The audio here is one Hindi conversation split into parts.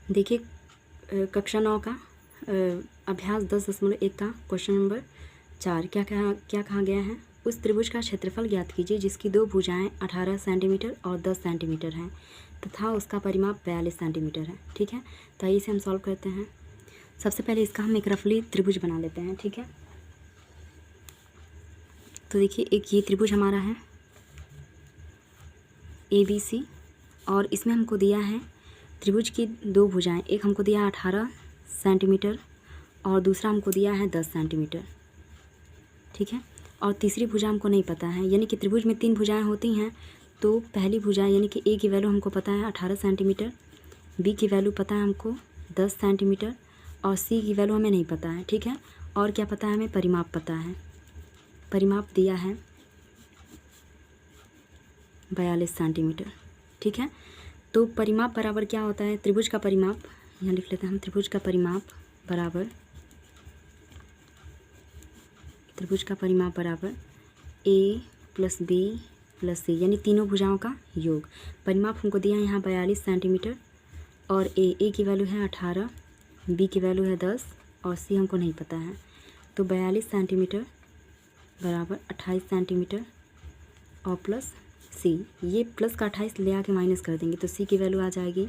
देखिए कक्षा 9 का अभ्यास 10.1 का क्वेश्चन नंबर 4 क्या कहा गया है। उस त्रिभुज का क्षेत्रफल ज्ञात कीजिए जिसकी दो भुजाएं 18 सेंटीमीटर और 10 सेंटीमीटर हैं तथा उसका परिमाप 42 सेंटीमीटर है। ठीक है, तो आइए इसे हम सॉल्व करते हैं। सबसे पहले इसका हम एक रफली त्रिभुज बना लेते हैं। ठीक है, तो देखिए एक ये त्रिभुज हमारा है ABC और इसमें हमको दिया है त्रिभुज की दो भुजाएं, एक हमको दिया है 18 सेंटीमीटर और दूसरा हमको दिया है 10 सेंटीमीटर। ठीक है, और तीसरी भुजा हमको नहीं पता है, यानी कि त्रिभुज में 3 भुजाएं होती हैं। तो पहली भुजा यानी कि A की वैल्यू हमको पता है 18 सेंटीमीटर, B की वैल्यू पता है हमको 10 सेंटीमीटर और C की वैल्यू हमें नहीं पता है। ठीक है, और क्या पता है हमें, परिमाप पता है। परिमाप दिया है 42 सेंटीमीटर। ठीक है, तो परिमाप बराबर क्या होता है, त्रिभुज का परिमाप, यहाँ लिख लेते हैं हम, त्रिभुज का परिमाप बराबर A + B + C, यानी तीनों भुजाओं का योग। परिमाप हमको दिया है यहाँ 42 सेंटीमीटर और A की वैल्यू है 18, B की वैल्यू है 10 और C हमको नहीं पता है। तो 42 सेंटीमीटर बराबर 28 सेंटीमीटर और प्लस C, ये प्लस का 28 ले आके माइनस कर देंगे तो C की वैल्यू आ जाएगी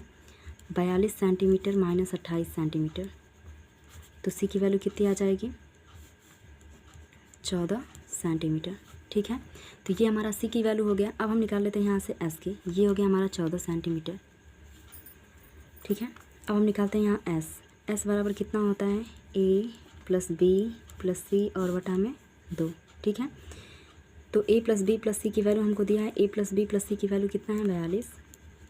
42 सेंटीमीटर माइनस 28 सेंटीमीटर। तो C की वैल्यू कितनी आ जाएगी, 14 सेंटीमीटर। ठीक है, तो ये हमारा C की वैल्यू हो गया। अब हम निकाल लेते हैं यहाँ से S की, ये हो गया हमारा 14 सेंटीमीटर। ठीक है, अब हम निकालते हैं यहाँ S बराबर कितना होता है, A + B + C और बटा में 2। ठीक है, तो A + B + C की वैल्यू हमको दिया है, A + B + C की वैल्यू कितना है 42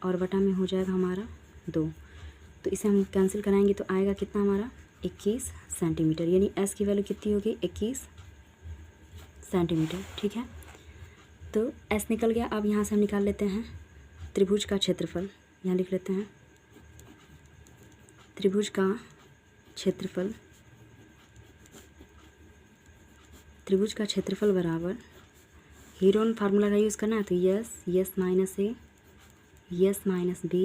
और बटा में हो जाएगा हमारा 2। तो इसे हम कैंसिल कराएंगे तो आएगा कितना हमारा 21 सेंटीमीटर, यानी S की वैल्यू कितनी होगी 21 सेंटीमीटर। ठीक है, तो S निकल गया। अब यहाँ से हम निकाल लेते हैं त्रिभुज का क्षेत्रफल, यहाँ लिख लेते हैं त्रिभुज का क्षेत्रफल। त्रिभुज का क्षेत्रफल बराबर हीरोन फार्मूला का यूज़ करना है, तो yes minus A, yes minus B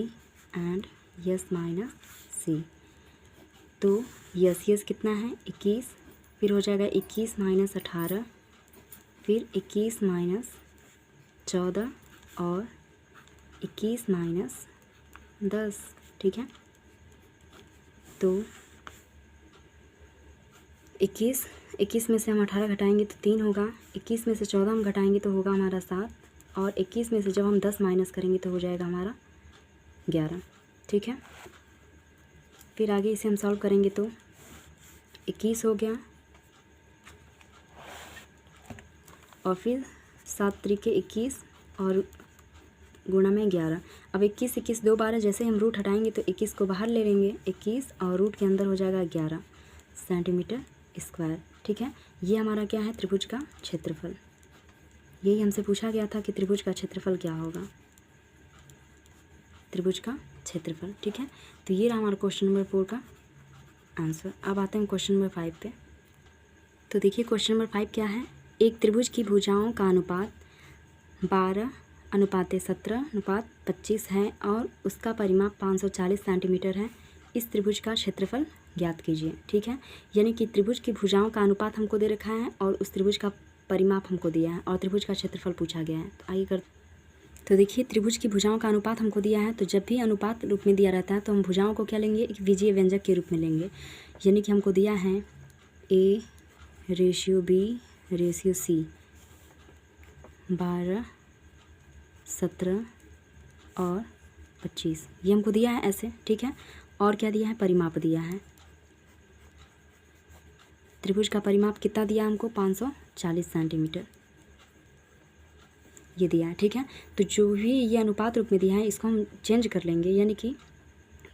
and S minus C। तो यस कितना है 21, फिर हो जाएगा 21 माइनस 18, फिर 21 माइनस 14 और 21 माइनस 10। ठीक है, तो 21 में से हम 18 घटाएंगे तो 3 होगा, 21 में से 14 हम घटाएंगे तो होगा हमारा 7 और 21 में से जब हम 10 माइनस करेंगे तो हो जाएगा हमारा 11। ठीक है, फिर आगे इसे हम सॉल्व करेंगे तो 21 हो गया और फिर 7 तरीके 21 और गुणा में 11। अब 21 दो बार है, जैसे हम रूट हटाएंगे तो 21 को बाहर ले लेंगे 21 और रूट के अंदर हो जाएगा 11 सेंटीमीटर स्क्वायर। ठीक है, ये हमारा क्या है, त्रिभुज का क्षेत्रफल। यही हमसे पूछा गया था कि त्रिभुज का क्षेत्रफल क्या होगा, त्रिभुज का क्षेत्रफल। ठीक है, तो ये रहा हमारा क्वेश्चन नंबर 4 का आंसर। अब आते हैं क्वेश्चन नंबर 5 पे। तो देखिए क्वेश्चन नंबर 5 क्या है, एक त्रिभुज की भुजाओं का अनुपात 12:17:25 है और उसका परिमाप 540 सेंटीमीटर है। इस त्रिभुज का क्षेत्रफल ज्ञात कीजिए। ठीक है, यानी कि त्रिभुज की भुजाओं का अनुपात हमको दे रखा है और उस त्रिभुज का परिमाप हमको दिया है और त्रिभुज का क्षेत्रफल पूछा गया है। तो आइए तो देखिए त्रिभुज की भुजाओं का अनुपात हमको दिया है, तो जब भी अनुपात रूप में दिया रहता है तो हम भुजाओं को क्या लेंगे, एक विजीय व्यंजक के रूप में लेंगे। यानी कि हमको दिया है A/B/C 12, 17 और 25, ये हमको दिया है ऐसे। ठीक है, और क्या दिया है, परिमाप दिया है। त्रिभुज का परिमाप कितना दिया हमको, 540 सेंटीमीटर ये दिया है। ठीक है, तो जो भी ये अनुपात रूप में दिया है इसको हम चेंज कर लेंगे, यानी कि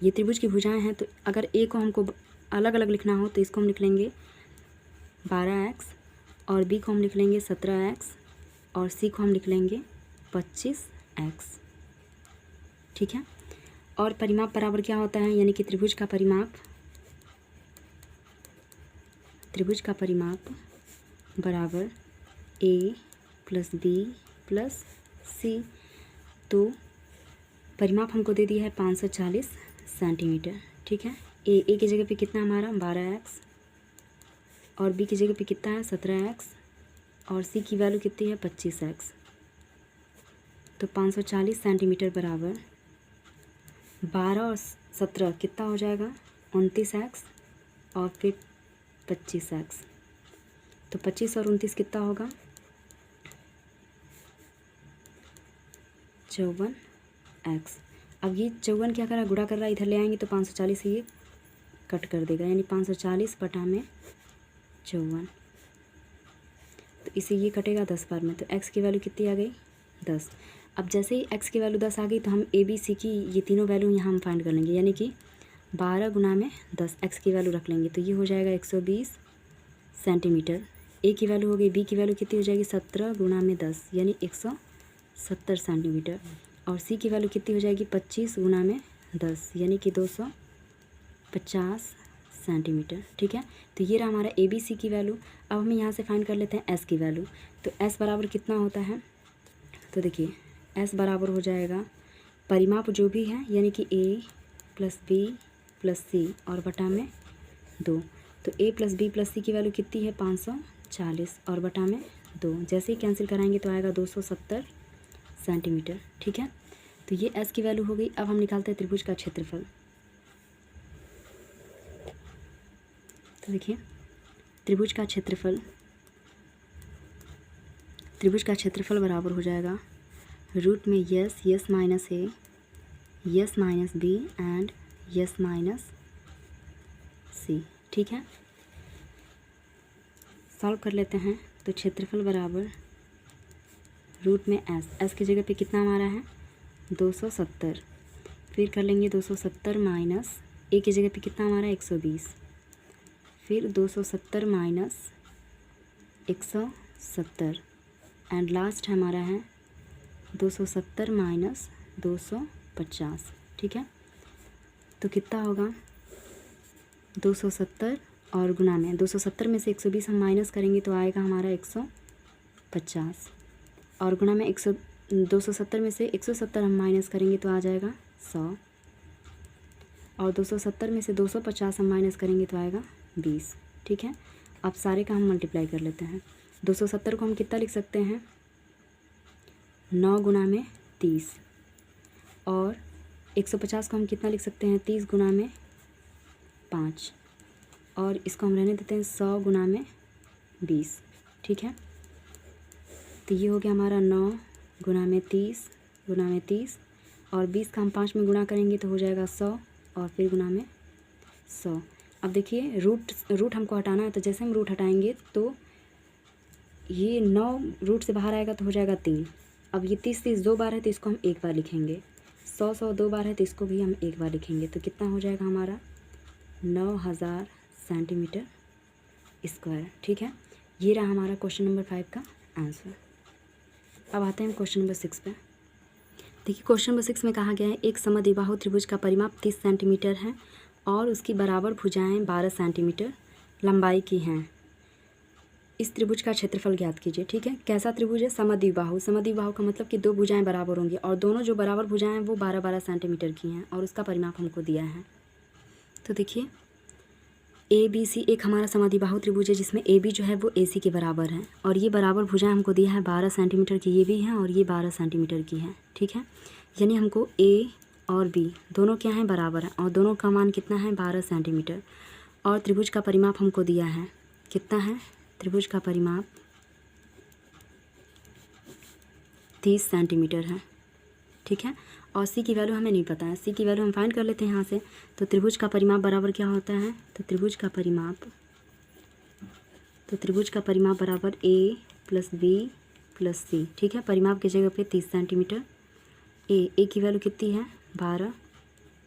ये त्रिभुज की भुजाएं हैं तो अगर A को हमको अलग अलग लिखना हो तो इसको हम लिख लेंगे 12x और B को हम लिख लेंगे 17x और C को हम लिख लेंगे 25x। ठीक है, और परिमाप बराबर क्या होता है, यानी कि त्रिभुज का परिमाप बराबर A + B + C। तो परिमाप हमको दे दिया है 540 सेंटीमीटर। ठीक है। ए की जगह पे कितना हमारा 12x और बी की जगह पे कितना है 17x और सी की वैल्यू कितनी है 25x। तो 540 सेंटीमीटर बराबर 12 और 17 कितना हो जाएगा 29x और फिर 25x। तो 25 और 29 कितना होगा 54x। अब ये 54 क्या कर रहा है गुणा कर रहा है, इधर ले आएंगे तो 540 से ये कट कर देगा, यानी 540 बटा में 54। तो इसे ये कटेगा 10 बार में, तो x की वैल्यू कितनी आ गई 10। अब जैसे ही x की वैल्यू 10 आ गई तो हम ए बी सी की ये तीनों वैल्यू यहाँ हम फाइंड कर लेंगे, यानी कि 12 गुना में 10 x की वैल्यू रख लेंगे तो ये हो जाएगा 120 सेंटीमीटर। ए की वैल्यू हो गई, बी की वैल्यू कितनी हो जाएगी 17 गुना में 10 यानी 170 सेंटीमीटर और सी की वैल्यू कितनी हो जाएगी 25 गुना में 10 यानी कि 250 सेंटीमीटर। ठीक है, तो ये रहा हमारा ए बी सी की वैल्यू। अब हम यहाँ से फाइंड कर लेते हैं एस की वैल्यू। तो एस बराबर कितना होता है, तो देखिए एस बराबर हो जाएगा परिमाप जो भी है यानी कि ए प्लस बी प्लस सी और बटा में 2। तो ए प्लस बी प्लस सी की वैल्यू कितनी है 540 और बटा में 2। जैसे ही कैंसिल कराएंगे तो आएगा 270 सेंटीमीटर। ठीक है, तो ये एस की वैल्यू हो गई। अब हम निकालते हैं त्रिभुज का क्षेत्रफल। तो देखिए त्रिभुज का क्षेत्रफल बराबर हो जाएगा रूट में S minus A S minus B and S minus C. ठीक है, सॉल्व कर लेते हैं। तो क्षेत्रफल बराबर रूट में एस की जगह पे कितना हमारा है 270। फिर कर लेंगे 270 माइनस ए की जगह पे कितना हमारा 120, फिर 270 माइनस 170 एंड लास्ट हमारा है 270 माइनस 250। ठीक है, तो कितना होगा 270 और गुना में 270 में से 120 हम माइनस करेंगे तो आएगा हमारा 150 और गुना में 270 में से 170 हम माइनस करेंगे तो आ जाएगा 100 और 270 में से 250 हम माइनस करेंगे तो आएगा 20। ठीक है, अब सारे का हम मल्टीप्लाई कर लेते हैं। 270 को हम कितना लिख सकते हैं 9 गुना में 30 और 150 को हम कितना लिख सकते हैं 30 गुना में 5 और इसको हम रहने देते हैं 100 गुना में 20। ठीक है, तो ये हो गया हमारा 9 गुना में 30 गुना में 30 और 20 का हम 5 में गुणा करेंगे तो हो जाएगा 100 और फिर गुना में 100। अब देखिए रूट हमको हटाना है, तो जैसे हम रूट हटाएंगे तो ये 9 रूट से बाहर आएगा तो हो जाएगा 3। अब ये 30 दो बार है तो इसको हम एक बार लिखेंगे, 100 दो बार है तो इसको भी हम एक बार लिखेंगे। तो कितना हो जाएगा हमारा 9000 सेंटीमीटर स्क्वायर। ठीक है, ये रहा हमारा क्वेश्चन नंबर 5 का आंसर। अब आते हैं क्वेश्चन नंबर 6 पे। देखिए क्वेश्चन नंबर 6 में कहा गया है एक समद्विबाहु त्रिभुज का परिमाप 30 सेंटीमीटर है और उसकी बराबर भुजाएं 12 सेंटीमीटर लंबाई की हैं। इस त्रिभुज का क्षेत्रफल ज्ञात कीजिए। ठीक है, कैसा त्रिभुज है समद्विबाहु। समद्विबाहु का मतलब कि दो भुजाएं बराबर होंगी और दोनों जो बराबर भुजाएं हैं वो 12-12 सेंटीमीटर की हैं और उसका परिमाप हमको दिया है। तो देखिए ए बी सी एक हमारा समद्विबाहु त्रिभुज है जिसमें ए बी जो है वो ए सी के बराबर है और ये बराबर भुजाएं हमको दिया है 12 सेंटीमीटर की ये भी हैं और ये 12 सेंटीमीटर की है। ठीक है, यानी हमको ए और बी दोनों क्या हैं बराबर हैं और दोनों का मान कितना है 12 सेंटीमीटर और त्रिभुज का परिमाप हमको दिया है कितना है, त्रिभुज का परिमाप 30 सेंटीमीटर है। ठीक है, और सी की वैल्यू हमें नहीं पता है, सी की वैल्यू हम फाइंड कर लेते हैं यहाँ से। तो त्रिभुज का परिमाप बराबर क्या होता है, तो त्रिभुज का परिमाप बराबर ए प्लस बी प्लस सी। ठीक है, परिमाप की जगह पे 30 सेंटीमीटर। ए की वैल्यू कितनी है 12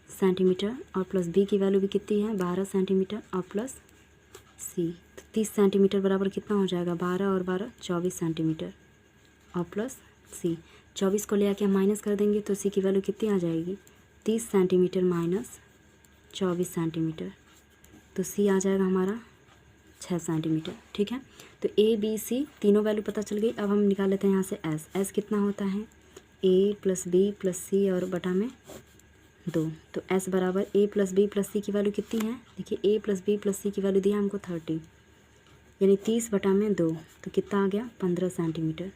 सेंटीमीटर और प्लस बी की वैल्यू भी कितनी है 12 सेंटीमीटर और प्लस सी। तो 30 सेंटीमीटर बराबर कितना हो जाएगा 12 और 12 24 सेंटीमीटर और प्लस सी। 24 को ले आके हम माइनस कर देंगे तो सी की वैल्यू कितनी आ जाएगी 30 सेंटीमीटर माइनस 24 सेंटीमीटर। तो सी आ जाएगा हमारा 6 सेंटीमीटर। ठीक है, तो ए बी सी तीनों वैल्यू पता चल गई। अब हम निकाल लेते हैं यहाँ से एस कितना होता है ए प्लस बी प्लस सी और बटा में 2। तो s बराबर a प्लस बी प्लस सी की वैल्यू कितनी है? देखिए a प्लस बी प्लस सी की वैल्यू दिया हमको 30, यानी 30/2, तो कितना आ गया? 15 सेंटीमीटर।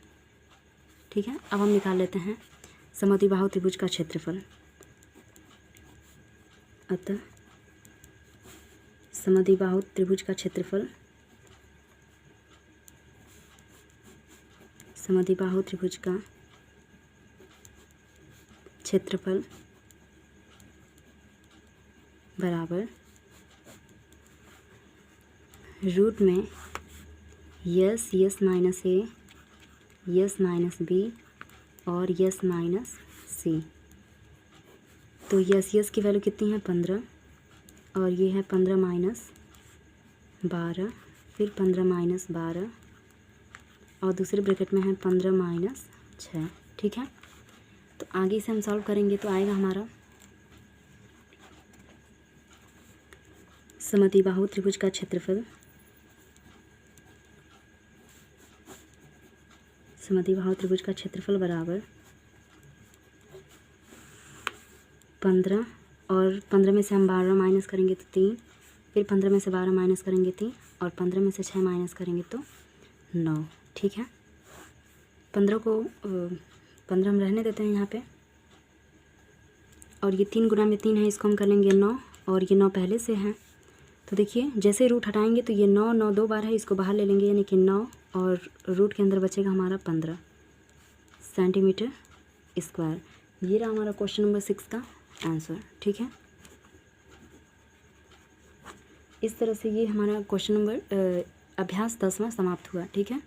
ठीक है, अब हम निकाल लेते हैं समद्विबाहु त्रिभुज का क्षेत्रफल। अतः समद्विबाहु त्रिभुज का क्षेत्रफल, समद्विबाहु त्रिभुज का क्षेत्रफल बराबर रूट में yes yes minus A, S minus B और यस माइनस सी। तो यस की वैल्यू कितनी है? 15, और ये है 15 माइनस 12, फिर 15 माइनस 12, और दूसरे ब्रैकेट में है 15 माइनस 6। ठीक है, तो आगे से हम सॉल्व करेंगे तो आएगा हमारा समद्विबाहु त्रिभुज का क्षेत्रफल, समद्विबाहु त्रिभुज का क्षेत्रफल बराबर 15, और 15 में से हम 12 माइनस करेंगे तो 3, फिर 15 में से 12 माइनस करेंगे 3, और 15 में से 6 माइनस करेंगे तो 9। ठीक है, 15 को 15 हम रहने देते हैं यहाँ पे, और ये 3 गुना में 3 है, इसको हम कर लेंगे 9, और ये 9 पहले से है। तो देखिए जैसे रूट हटाएंगे तो ये 9 9 2 बार है, इसको बाहर ले लेंगे, यानी कि 9, और रूट के अंदर बचेगा हमारा 15 सेंटीमीटर स्क्वायर। ये रहा हमारा क्वेश्चन नंबर 6 का आंसर। ठीक है, इस तरह से ये हमारा क्वेश्चन नंबर अभ्यास 10वां समाप्त हुआ। ठीक है।